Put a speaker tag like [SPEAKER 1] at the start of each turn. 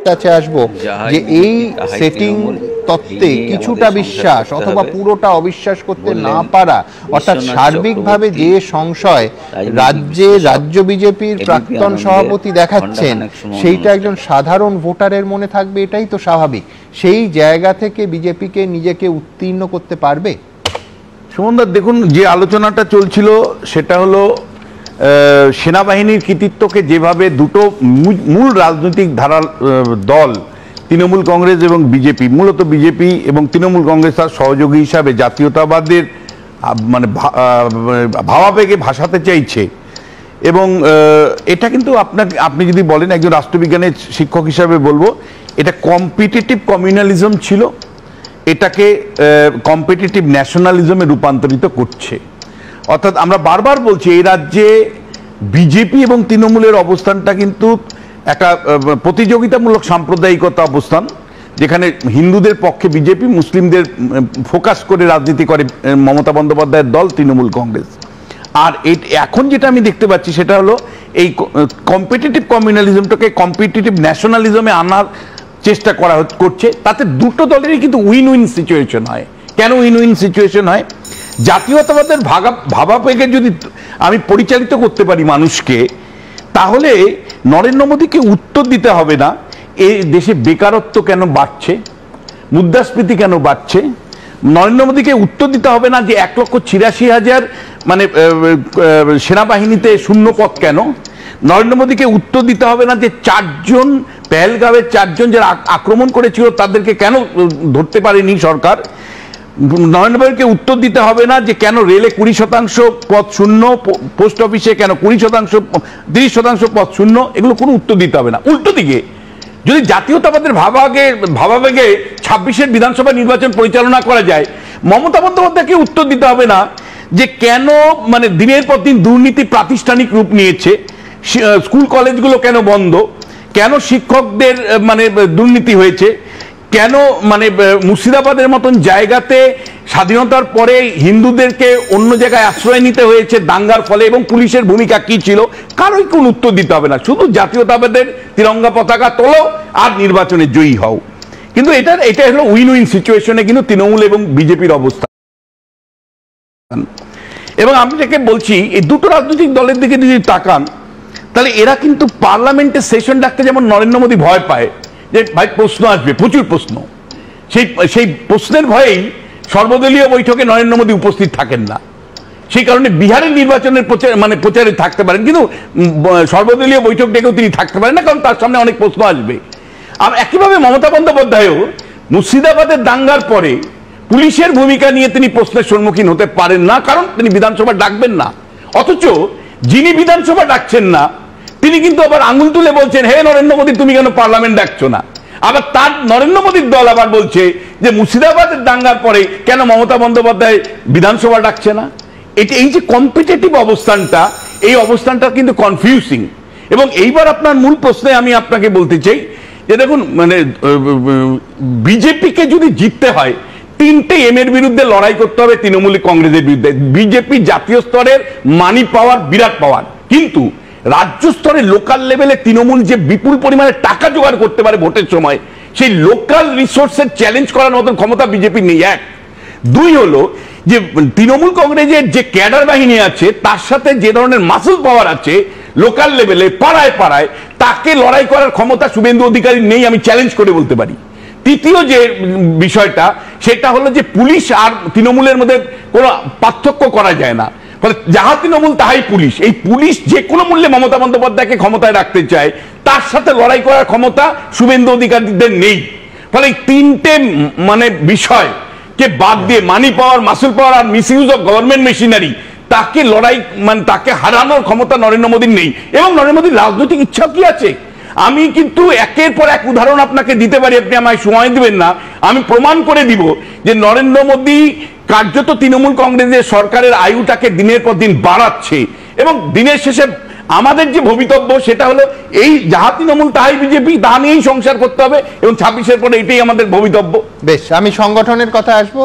[SPEAKER 1] কাছে আসবো যে এই সেটিং তত্ত্বে কিছুটা বিশ্বাস অথবা পুরোটা অবিশ্বাস করতে না পারা, অর্থাৎ সার্বিকভাবে যে সংশয় রাজ্য বিজেপির প্রাক্তন সভাপতি দেখাচ্ছেন সেইটা একজন সাধারণ ভোটারের মনে থাকবে, এটাই তো স্বাভাবিক। সেই জায়গা থেকে বিজেপিকে নিজেকে উত্তীর্ণ করতে পারবে?
[SPEAKER 2] সুমনদা, দেখুন, যে আলোচনাটা চলছিল সেটা হলো সেনাবাহিনীর কৃতিত্বকে যেভাবে দুটো মূল রাজনৈতিক ধারার দল তৃণমূল কংগ্রেস এবং বিজেপি, মূলত বিজেপি এবং তৃণমূল কংগ্রেস তার সহযোগী হিসাবে জাতীয়তাবাদের মানে ভাবাবেগে ভাসাতে চাইছে। এবং এটা কিন্তু আপনি যদি বলেন একজন রাষ্ট্রবিজ্ঞানের শিক্ষক হিসাবে বলবো, এটা কম্পিটিটিভ কমিউনালিজম ছিল, এটাকে কম্পিটিটিভ ন্যাশনালিজমে রূপান্তরিত করছে। অর্থাৎ আমরা বারবার বলছি এই রাজ্যে বিজেপি এবং তৃণমূলের অবস্থানটা কিন্তু একটা প্রতিযোগিতামূলক সাম্প্রদায়িকতা অবস্থান, যেখানে হিন্দুদের পক্ষে বিজেপি, মুসলিমদের ফোকাস করে রাজনীতি করে মমতা বন্দ্যোপাধ্যায়ের দল তৃণমূল কংগ্রেস। আর এখন যেটা আমি দেখতে পাচ্ছি সেটা হলো এই কম্পিটিটিভ কমিউনালিজমটাকে কম্পিটিটিভ ন্যাশনালিজমে আনার চেষ্টা করছে। তাতে দুটো দলেরই কিন্তু উইন উইন সিচুয়েশন হয়। কেন উইন উইন সিচুয়েশন হয়? জাতীয়তাবাদের ভাবাবেগে যদি আমি পরিচালিত করতে পারি মানুষকে, তাহলে নরেন্দ্র মোদীকে উত্তর দিতে হবে না এই দেশে বেকারত্ব কেন বাড়ছে, মুদ্রাস্ফীতি কেন বাড়ছে। নরেন্দ্র মোদীকে উত্তর দিতে হবে না যে 1,86,000 মানে সেনাবাহিনীতে শূন্য পদ কেন। নরেন্দ্র মোদীকে উত্তর দিতে হবে না যে 4 পেহেলগাঁওয়ের 4 যারা আক্রমণ করেছিল তাদেরকে কেন ধরতে পারেনি সরকার। নরেন্দ্র মোদীকে উত্তর দিতে হবে না যে কেন রেলে 20% পদ শূন্য, পোস্ট অফিসে কেন 30% পদ শূন্য। এগুলো কোনো উত্তর দিতে হবে না। উল্টো দিকে যদি জাতীয়তাবাদের ভাবাবেগে 26-এর বিধানসভা নির্বাচন পরিচালনা করা যায়, মমতা বন্দ্যোপাধ্যায়কে উত্তর দিতে হবে না যে কেন মানে দিনের পর দিন দুর্নীতি প্রাতিষ্ঠানিক রূপ নিয়েছে, স্কুল কলেজগুলো কেন বন্ধ, কেন শিক্ষকদের মানে দুর্নীতি হয়েছে, কেন মানে মুর্শিদাবাদের মতন জায়গাতে স্বাধীনতার পরে হিন্দুদেরকে অন্য জায়গায় আশ্রয় নিতে হয়েছে দাঙ্গার ফলে, এবং পুলিশের ভূমিকা কি ছিল, কারোই কোনো উত্তর দিতে হবে না। শুধু জাতীয়তাবাদের তিরঙ্গা পতাকা তোলো আর নির্বাচনে জয়ী হও। কিন্তু এটা হলো উইন উইন সিচুয়েশনে কিন্তু তৃণমূল এবং বিজেপির অবস্থা। এবং আমি যাকে বলছি, এই দুটো রাজনৈতিক দলের দিকে যদি তাকান, তাহলে এরা কিন্তু পার্লামেন্টের সেশন ডাকতে যেমন নরেন্দ্র মোদী ভয় পায় যে ভাই প্রশ্ন আসবে, প্রচুর প্রশ্ন, সেই প্রশ্নের ভয়েই সর্বদলীয় বৈঠকে নরেন্দ্র মোদী উপস্থিত থাকেন না। সেই কারণে বিহারের নির্বাচনের প্রচারে থাকতে পারেন, কিন্তু সর্বদলীয় বৈঠক ডেকেও তিনি থাকতে পারেন না, কারণ তার সামনে অনেক প্রশ্ন আসবে। আর একইভাবে মমতা বন্দ্যোপাধ্যায়ও মুর্শিদাবাদের দাঙ্গার পরে পুলিশের ভূমিকা নিয়ে তিনি প্রশ্নের সম্মুখীন হতে পারেন না, কারণ তিনি বিধানসভা ডাকবেন না। অথচ যিনি বিধানসভা ডাকছেন না তিনি কিন্তু আবার আঙুল তুলে বলছেন, হে নরেন্দ্র মোদী, তুমি কেন পার্লামেন্ট ডাকছো না? আবার তার নরেন্দ্র মোদীর দল আবার বলছে যে মুর্শিদাবাদের দাঙ্গার পরে কেন মমতা বন্দ্যোপাধ্যায় বিধানসভা ডাকছে না। এই যে কম্পিটিটিভ অবস্থানটা, এই অবস্থানটা কিন্তু কনফিউজিং। এবং এইবার আপনার মূল প্রশ্নে আমি আপনাকে বলতে চাই যে দেখুন, মানে বিজেপিকে যদি জিততে হয় 3টে এর বিরুদ্ধে লড়াই করতে হবে তৃণমূল কংগ্রেসের বিরুদ্ধে। বিজেপি জাতীয় স্তরের মানি পাওয়ার, বিরাট পাওয়ার, কিন্তু রাজ্য স্তরে লোকাল লেভেলে তৃণমূল যে বিপুল পরিমাণে টাকা জোগাড় করতে পারে ভোটের সময়, সেই লোকাল রিসোর্সের চ্যালেঞ্জ করার মতন ক্ষমতা বিজেপি নেই। 1, 2 হলো যে তৃণমূল কংগ্রেসের যে ক্যাডার বাহিনী আছে তার সাথে যে ধরনের মাসল পাওয়ার আছে লোকাল লেভেলে, পাড়ায় পাড়ায়, তাকে লড়াই করার ক্ষমতা শুভেন্দু অধিকারী নেই, আমি চ্যালেঞ্জ করে বলতে পারি। তৃতীয় যে বিষয়টা সেটা হলো যে পুলিশ আর তৃণমূলের মধ্যে কোনো পার্থক্য করা যায় না, ফলে যাহা তৃণমূল তাহাই পুলিশ। এই পুলিশ যে কোনো মূল্যে মমতা বন্দ্যোপাধ্যায়কে ক্ষমতায় রাখতে চায়, তার সাথে লড়াই করার ক্ষমতা শুভেন্দু অধিকারীদের নেই। ফলে এই 3টে মানে বিষয়কে বাদ দিয়ে মানি পাওয়ার, মাসুল পাওয়ার আর মিসইউজ অফ গভর্নমেন্ট মেশিনারি, তাকে লড়াই মানে তাকে হারানোর ক্ষমতা নরেন্দ্র মোদীর নেই। এবং নরেন্দ্র মোদীর রাজনৈতিক ইচ্ছা কি আছে? আমি কিন্তু একের পর এক উদাহরণ আপনাকে দিতে পারি, আপনি আমায় সময় দিবেন না, আমি প্রমাণ করে দিব যে নরেন্দ্র মোদী কার্যত তৃণমূল কংগ্রেসের সরকারের আয়ুটাকে দিনের পর দিন বাড়াচ্ছে। এবং দিনের শেষে আমাদের যে ভবিতব্য সেটা হলো এই যাহা তৃণমূল তাহাই বিজেপি, তা নিয়েই সংসার করতে হবে, এবং 26-এর পরে এটাই আমাদের ভবিতব্য।
[SPEAKER 1] বেশ, আমি সংগঠনের কথা আসবো।